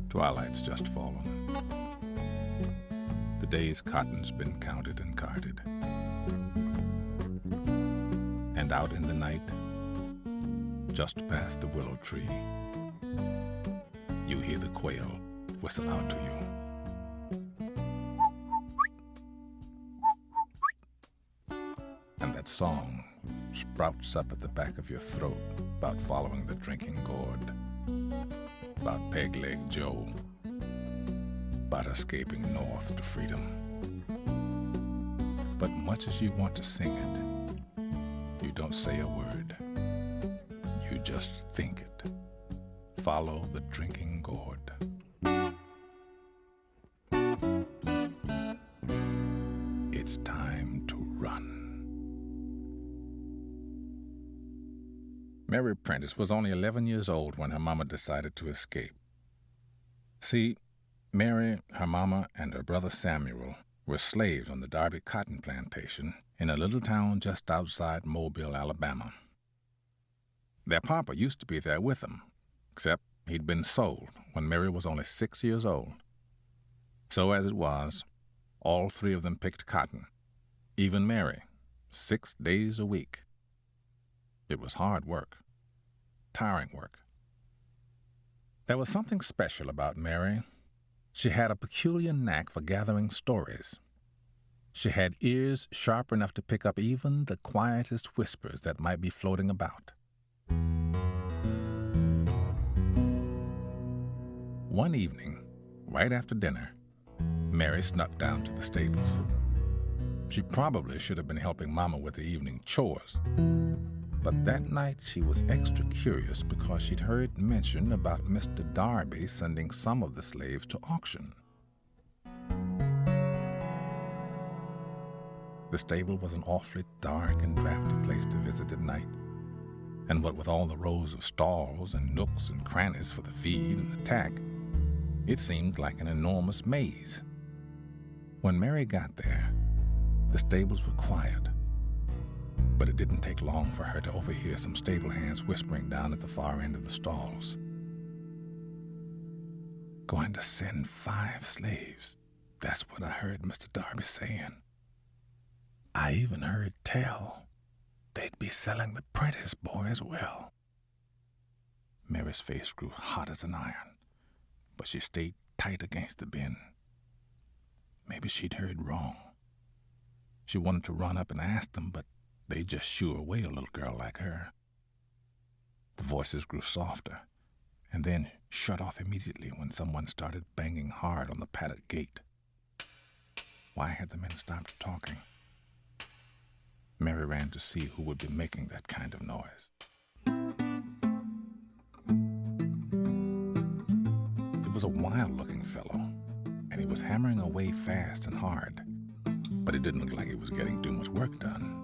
Twilight's just fallen. The day's cotton's been counted and carded. And out in the night, just past the willow tree, you hear the quail whistle out to you. And that song sprouts up at the back of your throat about following the drinking gourd, about Peg-Leg Joe, about escaping north to freedom. But much as you want to sing it, you don't say a word. You just think it. Follow the drinking gourd. It's time to run. Mary Prentice was only 11 years old when her mama decided to escape. See, Mary, her mama, and her brother Samuel were slaves on the Darby cotton plantation in a little town just outside Mobile, Alabama. Their papa used to be there with them, except he'd been sold when Mary was only 6 years old. So as it was, all three of them picked cotton, even Mary, 6 days a week. It was hard work, tiring work. There was something special about Mary. She had a peculiar knack for gathering stories. She had ears sharp enough to pick up even the quietest whispers that might be floating about. One evening, right after dinner, Mary snuck down to the stables. She probably should have been helping Mama with the evening chores. But that night she was extra curious because she'd heard mention about Mr. Darby sending some of the slaves to auction. The stable was an awfully dark and drafty place to visit at night. And what with all the rows of stalls and nooks and crannies for the feed and the tack, it seemed like an enormous maze. When Mary got there, the stables were quiet. But it didn't take long for her to overhear some stable hands whispering down at the far end of the stalls. Going to send 5 slaves. That's what I heard Mr. Darby saying. I even heard tell they'd be selling the Prentice boy as well. Mary's face grew hot as an iron, but she stayed tight against the bin. Maybe she'd heard wrong. She wanted to run up and ask them, but they just shoo away a little girl like her. The voices grew softer, and then shut off immediately when someone started banging hard on the padded gate. Why had the men stopped talking? Mary ran to see who would be making that kind of noise. It was a wild-looking fellow, and he was hammering away fast and hard, but it didn't look like he was getting too much work done.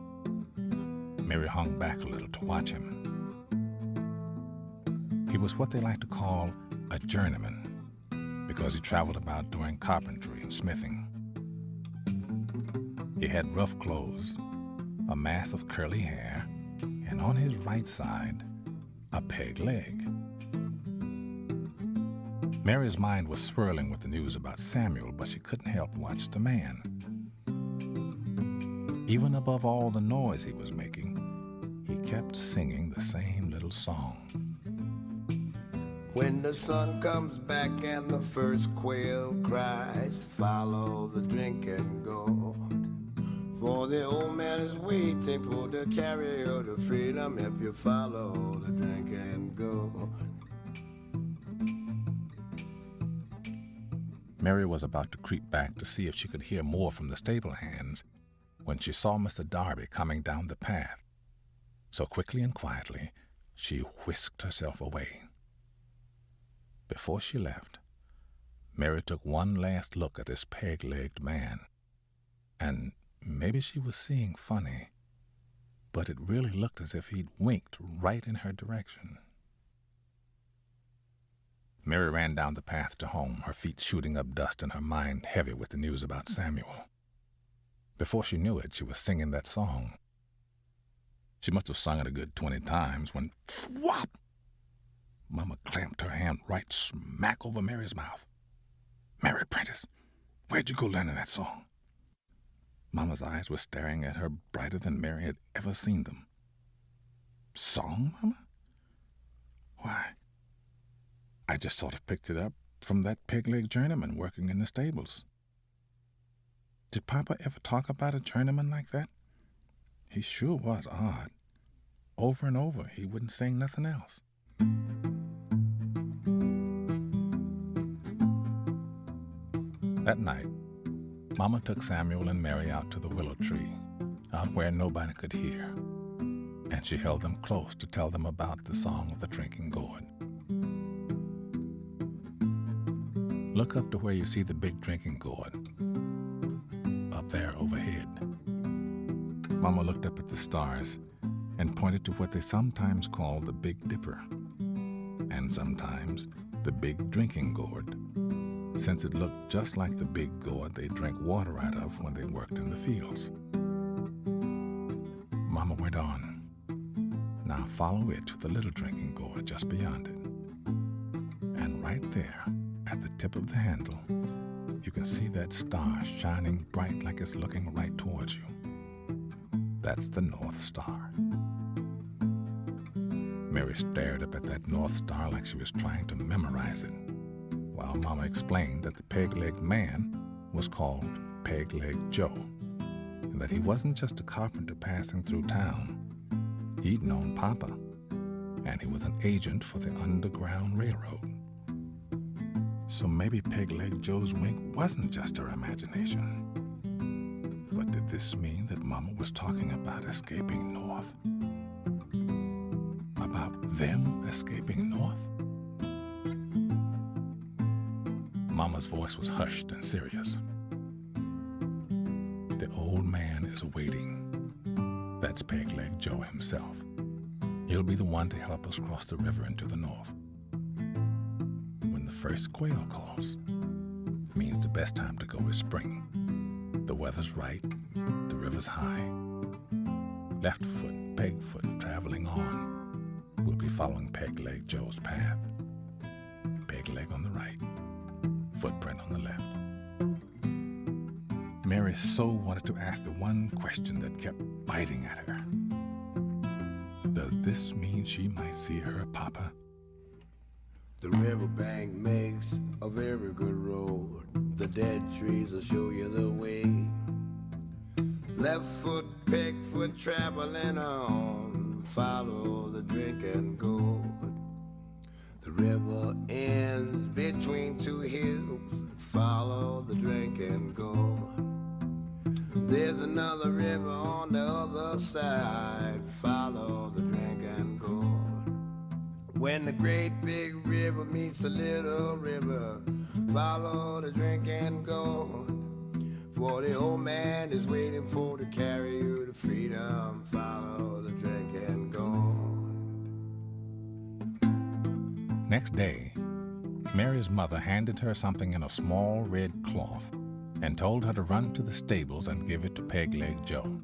Mary hung back a little to watch him. He was what they like to call a journeyman, because he traveled about doing carpentry and smithing. He had rough clothes, a mass of curly hair, and on his right side, a peg leg. Mary's mind was swirling with the news about Samuel, but she couldn't help watch the man. Even above all the noise he was making, he kept singing the same little song. When the sun comes back and the first quail cries, follow the drinking gourd. For the old man is waiting for the carrier to freedom if you follow the drinking gourd. Mary was about to creep back to see if she could hear more from the stable hands when she saw Mr. Darby coming down the path. So quickly and quietly, she whisked herself away. Before she left, Mary took one last look at this peg-legged man, and maybe she was seeing funny, but it really looked as if he'd winked right in her direction. Mary ran down the path to home, her feet shooting up dust and her mind heavy with the news about Samuel. Before she knew it, she was singing that song. She must have sung it a good 20 times when, whop! Mama clamped her hand went right smack over Mary's mouth. "Mary Prentice, where'd you go learning that song?" Mama's eyes were staring at her brighter than Mary had ever seen them. "Song, Mama? Why, I just sort of picked it up from that peg-leg journeyman working in the stables." "Did Papa ever talk about a journeyman like that? He sure was odd. Over and over, he wouldn't sing nothing else." That night, Mama took Samuel and Mary out to the willow tree, out where nobody could hear, and she held them close to tell them about the song of the drinking gourd. "Look up to where you see the big drinking gourd, up there overhead." Mama looked up at the stars and pointed to what they sometimes call the Big Dipper, and sometimes the Big Drinking Gourd, since it looked just like the big gourd they drank water out of when they worked in the fields. Mama went on. "Now follow it to the little drinking gourd just beyond it. And right there, at the tip of the handle, you can see that star shining bright like it's looking right towards you. That's the North Star." Mary stared up at that North Star like she was trying to memorize it, while Mama explained that the peg-legged man was called Peg-Leg Joe, and that he wasn't just a carpenter passing through town. He'd known Papa, and he was an agent for the Underground Railroad. So maybe Peg-Leg Joe's wink wasn't just her imagination. But did this mean that Mama was talking about escaping north? About them escaping north? Mama's voice was hushed and serious. "The old man is waiting. That's Peg-Leg Joe himself. He'll be the one to help us cross the river into the north. When the first quail calls, means the best time to go is spring. The weather's right, the river's high. Left foot, peg foot, traveling on. We'll be following Peg-Leg Joe's path. Peg leg on the right, footprint on the left." Mary so wanted to ask the one question that kept biting at her. Does this mean she might see her Papa? The riverbank makes a very good road. The dead trees will show you the way. Left foot, peg foot, traveling on. Follow the drinking gourd. The river ends between two hills. Follow the drinking gourd. There's another river on the other side. Follow the drinking gourd. When the great big river meets the little river, follow the drinking gourd. For the old man is waiting for to carry you to freedom. Follow the drinking gourd. Next day, Mary's mother handed her something in a small red cloth and told her to run to the stables and give it to Peg-Leg Joe.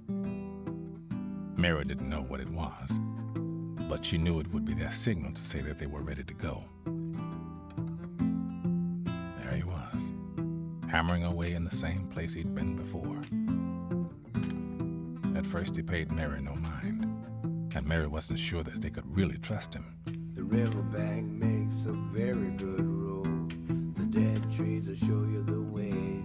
Mary didn't know what it was, but she knew it would be their signal to say that they were ready to go. There he was, hammering away in the same place he'd been before. At first he paid Mary no mind, and Mary wasn't sure that they could really trust him. The riverbank makes a very good road. The dead trees will show you the way.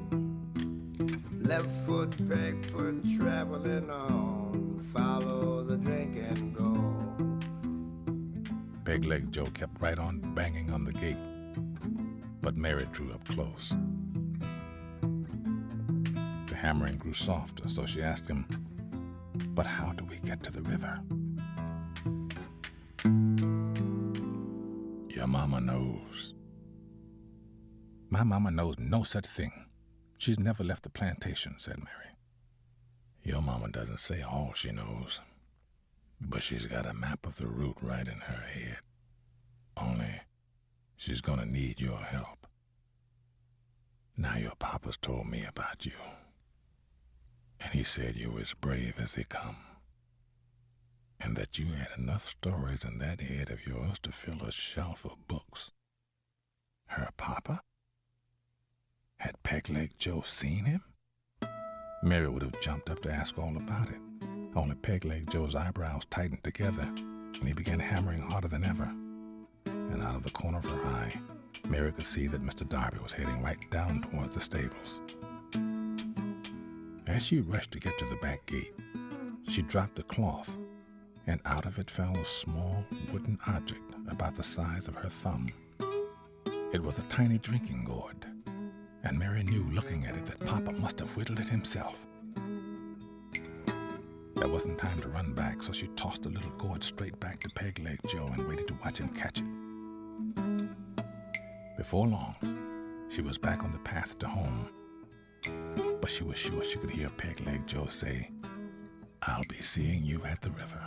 Left foot, peg foot, traveling on. Follow the drinking gourd. Peg-Leg Joe kept right on banging on the gate, but Mary drew up close. The hammering grew softer, so she asked him, "But how do we get to the river?" "Your mama knows." "My mama knows no such thing. She's never left the plantation," said Mary. "Your mama doesn't say all she knows, but she's got a map of the route right in her head. Only, she's gonna need your help. Now your papa's told me about you, and he said you were as brave as they come, and that you had enough stories in that head of yours to fill a shelf of books. Had Peg-Leg Joe seen him? Mary would have jumped up to ask all about it. Only Peg-Leg Joe's eyebrows tightened together, and he began hammering harder than ever. And out of the corner of her eye, Mary could see that Mr. Darby was heading right down towards the stables. As she rushed to get to the back gate, she dropped the cloth, and out of it fell a small wooden object about the size of her thumb. It was a tiny drinking gourd, and Mary knew, looking at it, that Papa must have whittled it himself. There wasn't time to run back, so she tossed the little gourd straight back to Peg-Leg Joe and waited to watch him catch it. Before long, she was back on the path to home, but she was sure she could hear Peg-Leg Joe say, "I'll be seeing you at the river."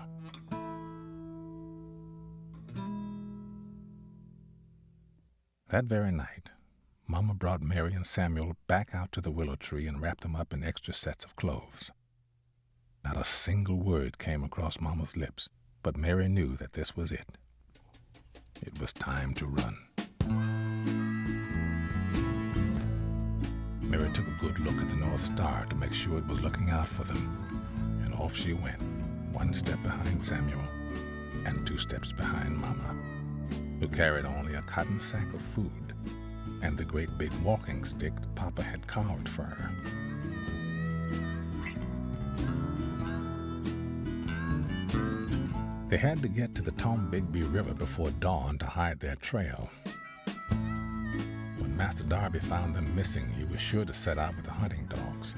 That very night, Mama brought Mary and Samuel back out to the willow tree and wrapped them up in extra sets of clothes. Not a single word came across Mama's lips, but Mary knew that this was it. It was time to run. Mary took a good look at the North Star to make sure it was looking out for them, and off she went, 1 step behind Samuel and 2 steps behind Mama, who carried only a cotton sack of food and the great big walking stick Papa had carved for her. They had to get to the Tombigbee River before dawn to hide their trail. When Master Darby found them missing, he was sure to set out with the hunting dogs.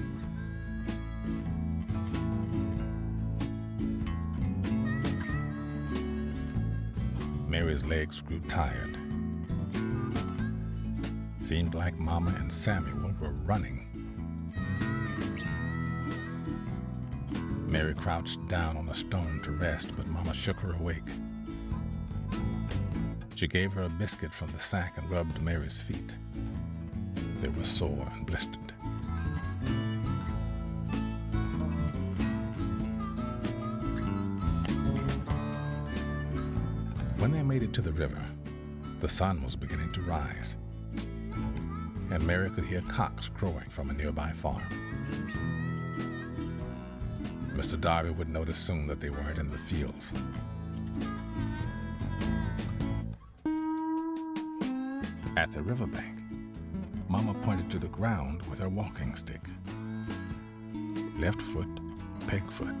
Mary's legs grew tired. Seemed like Mama and Samuel were running. Mary crouched down on a stone to rest, but Mama shook her awake. She gave her a biscuit from the sack and rubbed Mary's feet. They were sore and blistered. When they made it to the river, the sun was beginning to rise, and Mary could hear cocks crowing from a nearby farm. Mr. Darby would notice soon that they weren't in the fields. At the riverbank, Mama pointed to the ground with her walking stick. Left foot, peg foot.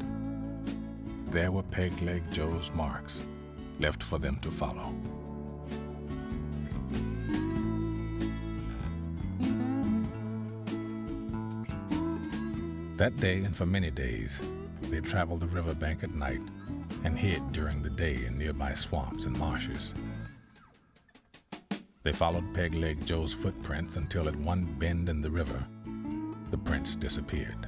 There were Peg-Leg Joe's marks, left for them to follow. That day, and for many days, they traveled the riverbank at night and hid during the day in nearby swamps and marshes. They followed Peg-Leg Joe's footprints until at one bend in the river, the prints disappeared.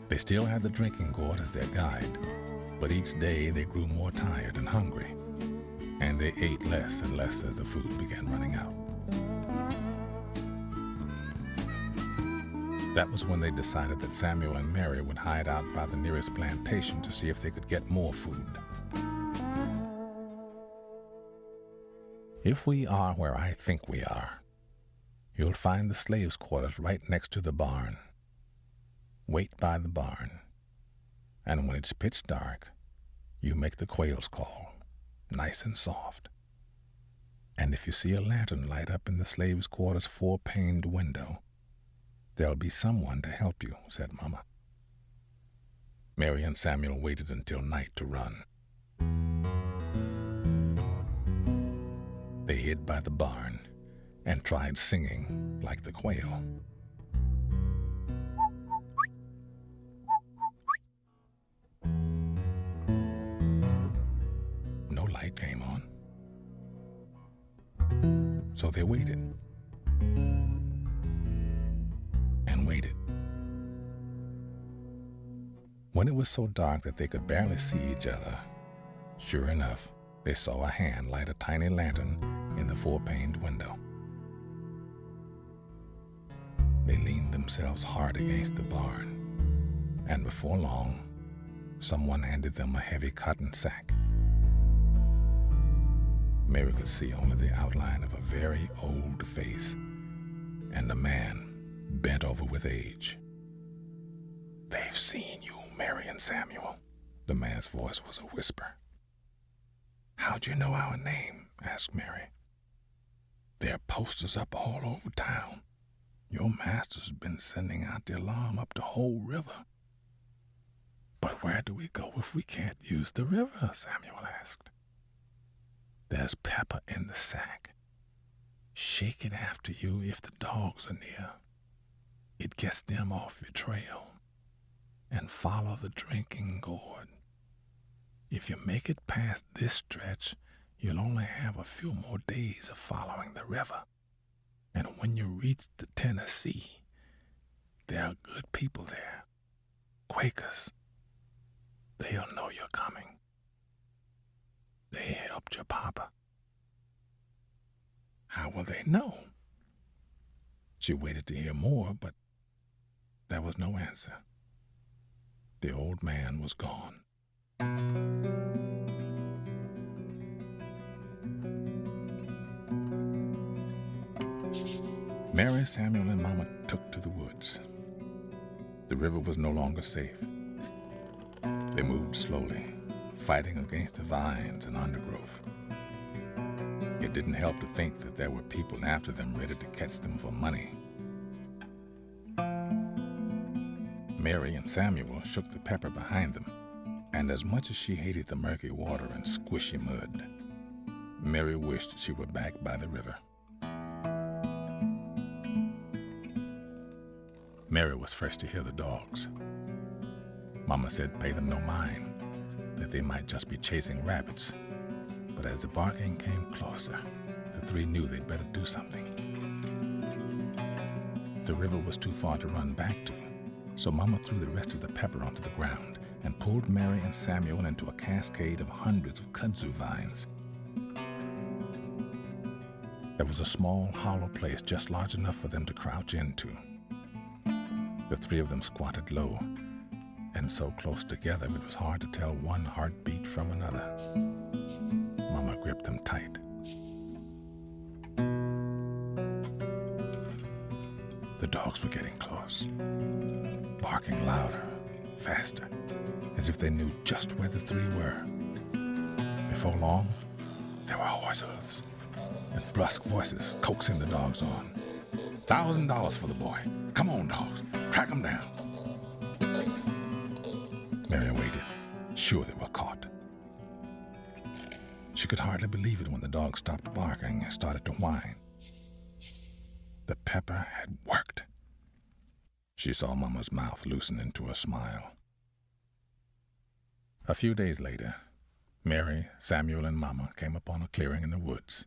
They still had the drinking gourd as their guide, but each day they grew more tired and hungry, and they ate less and less as the food began running out. That was when they decided that Samuel and Mary would hide out by the nearest plantation to see if they could get more food. If we are where I think we are, you'll find the slaves' quarters right next to the barn. Wait by the barn, and when it's pitch dark, you make the quail's call, nice and soft. And if you see a lantern light up in the slaves' quarters' 4-paned window, there'll be someone to help you, said Mama. Mary and Samuel waited until night to run. They hid by the barn and tried singing like the quail. No light came on, so they waited. Waited. When it was so dark that they could barely see each other, sure enough, they saw a hand light a tiny lantern in the 4-paned window. They leaned themselves hard against the barn, and before long, someone handed them a heavy cotton sack. Mary could see only the outline of a very old face and a man bent over with age. "They've seen you, Mary and Samuel." The man's voice was a whisper. "How'd you know our name?" asked Mary. "There are posters up all over town. Your master's been sending out the alarm up the whole river." "But where do we go if we can't use the river?" Samuel asked. "There's pepper in the sack. Shake it after you if the dogs are near. It gets them off your trail. And follow the drinking gourd. If you make it past this stretch, you'll only have a few more days of following the river. And when you reach the Tennessee, there are good people there, Quakers. They'll know you're coming. They helped your papa." "How will they know?" She waited to hear more, but there was no answer. The old man was gone. Mary, Samuel, and Mama took to the woods. The river was no longer safe. They moved slowly, fighting against the vines and undergrowth. It didn't help to think that there were people after them ready to catch them for money. Mary and Samuel shook the pepper behind them, and as much as she hated the murky water and squishy mud, Mary wished she were back by the river. Mary was first to hear the dogs. Mama said pay them no mind, that they might just be chasing rabbits. But as the barking came closer, the three knew they'd better do something. The river was too far to run back to, so Mama threw the rest of the pepper onto the ground and pulled Mary and Samuel into a cascade of hundreds of kudzu vines. There was a small, hollow place just large enough for them to crouch into. The three of them squatted low, and so close together it was hard to tell one heartbeat from another. Mama gripped them tight. The dogs were getting close, barking louder, faster, as if they knew just where the three were. Before long, there were horse hooves and brusque voices coaxing the dogs on. $1,000 for the boy. Come on, dogs. Track him down. Mary waited, sure they were caught. She could hardly believe it when the dog stopped barking and started to whine. The pepper had worked. She saw Mama's mouth loosen into a smile. A few days later, Mary, Samuel, and Mama came upon a clearing in the woods,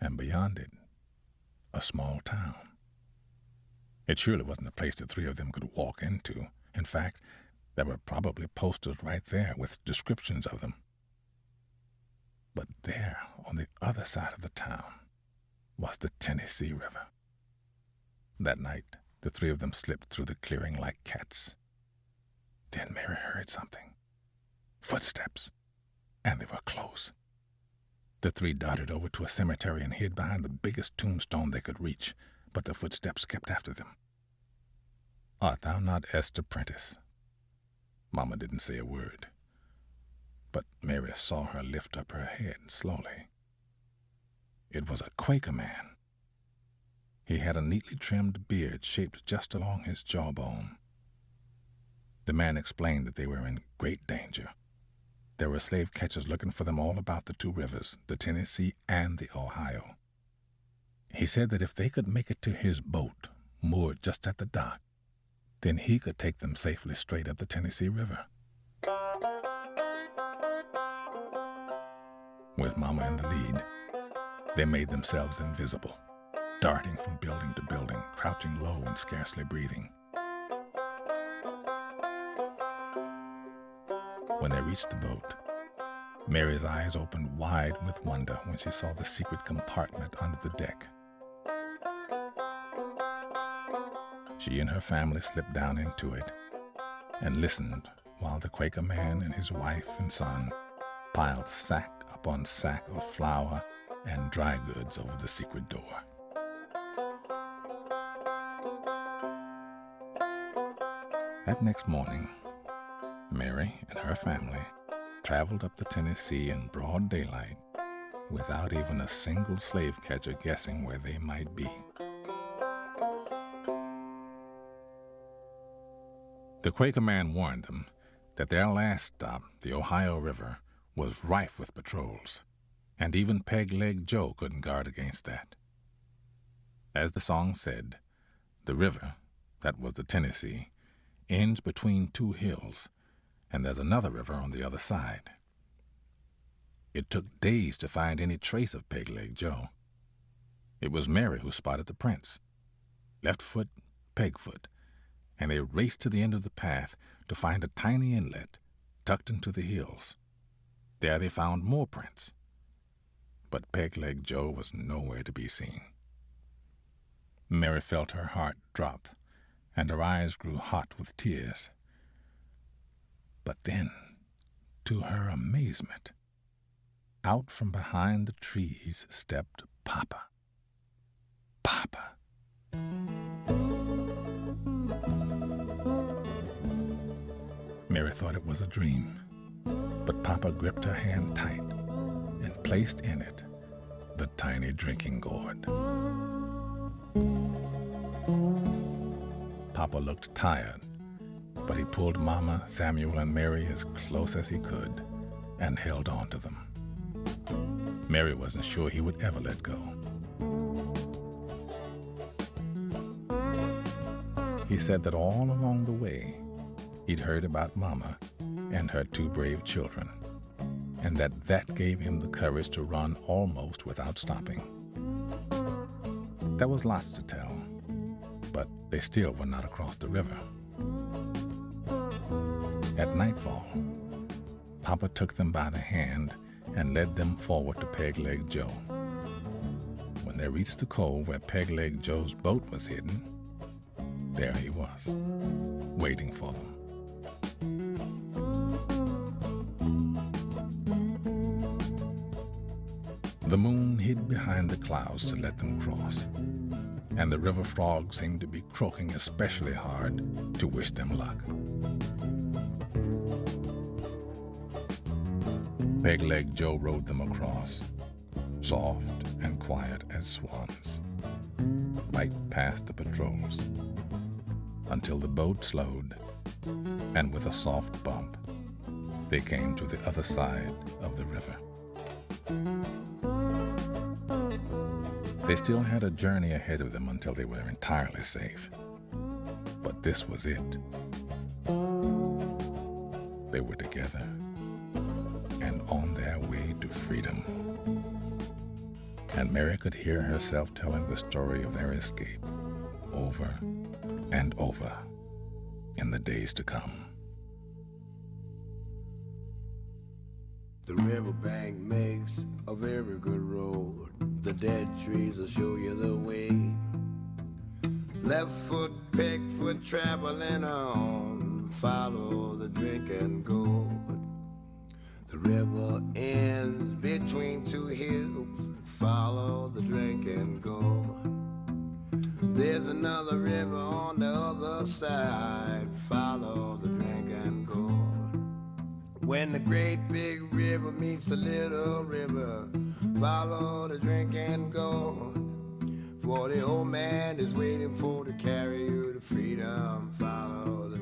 and beyond it, a small town. It surely wasn't a place the three of them could walk into. In fact, there were probably posters right there with descriptions of them. But there, on the other side of the town, was the Tennessee River. That night, the three of them slipped through the clearing like cats. Then Mary heard something. Footsteps. And they were close. The three darted over to a cemetery and hid behind the biggest tombstone they could reach, but the footsteps kept after them. "Art thou not Esther Prentice?" Mama didn't say a word, but Mary saw her lift up her head slowly. It was a Quaker man. He had a neatly trimmed beard shaped just along his jawbone. The man explained that they were in great danger. There were slave catchers looking for them all about the two rivers, the Tennessee and the Ohio. He said that if they could make it to his boat, moored just at the dock, then he could take them safely straight up the Tennessee River. With Mama in the lead, they made themselves invisible, darting from building to building, crouching low and scarcely breathing. When they reached the boat, Mary's eyes opened wide with wonder when she saw the secret compartment under the deck. She and her family slipped down into it and listened while the Quaker man and his wife and son piled sack upon sack of flour and dry goods over the secret door. That next morning, Mary and her family traveled up the Tennessee in broad daylight without even a single slave catcher guessing where they might be. The Quaker man warned them that their last stop, the Ohio River, was rife with patrols, and even Peg-Leg Joe couldn't guard against that. As the song said, the river, that was the Tennessee, ends between two hills, and there's another river on the other side. It took days to find any trace of Peg-Leg Joe. It was Mary who spotted the prints. Left foot, peg foot, and they raced to the end of the path to find a tiny inlet tucked into the hills. There they found more prints. But Peg-Leg Joe was nowhere to be seen. Mary felt her heart drop, and her eyes grew hot with tears. But then, to her amazement, out from behind the trees stepped Papa. Papa. Mary thought it was a dream, but Papa gripped her hand tight and placed in it the tiny drinking gourd. Papa looked tired, but he pulled Mama, Samuel, and Mary as close as he could and held on to them. Mary wasn't sure he would ever let go. He said that all along the way, he'd heard about Mama and her two brave children, and that gave him the courage to run almost without stopping. There was lots to tell, but they still were not across the river. At nightfall, Papa took them by the hand and led them forward to Peg-Leg Joe. When they reached the cove where Peg-Leg Joe's boat was hidden, there he was, waiting for them. The moon hid behind the clouds to let them cross, and the river frogs seemed to be croaking especially hard to wish them luck. Peg-Leg Joe rowed them across, soft and quiet as swans, right past the patrols, until the boat slowed, and with a soft bump, they came to the other side of the river. They still had a journey ahead of them until they were entirely safe. But this was it. They were together and on their way to freedom. And Mary could hear herself telling the story of their escape over and over in the days to come. The riverbank makes a very good road. The dead trees will show you the way. Left foot, peg foot, traveling on. Follow the drinking gourd. The river ends between two hills. Follow the drinking gourd. There's another river on the other side. Follow the drinking gourd. When the great big river meets the little river, follow the drinking gourd. For the old man is waiting for to carry you to freedom. Follow the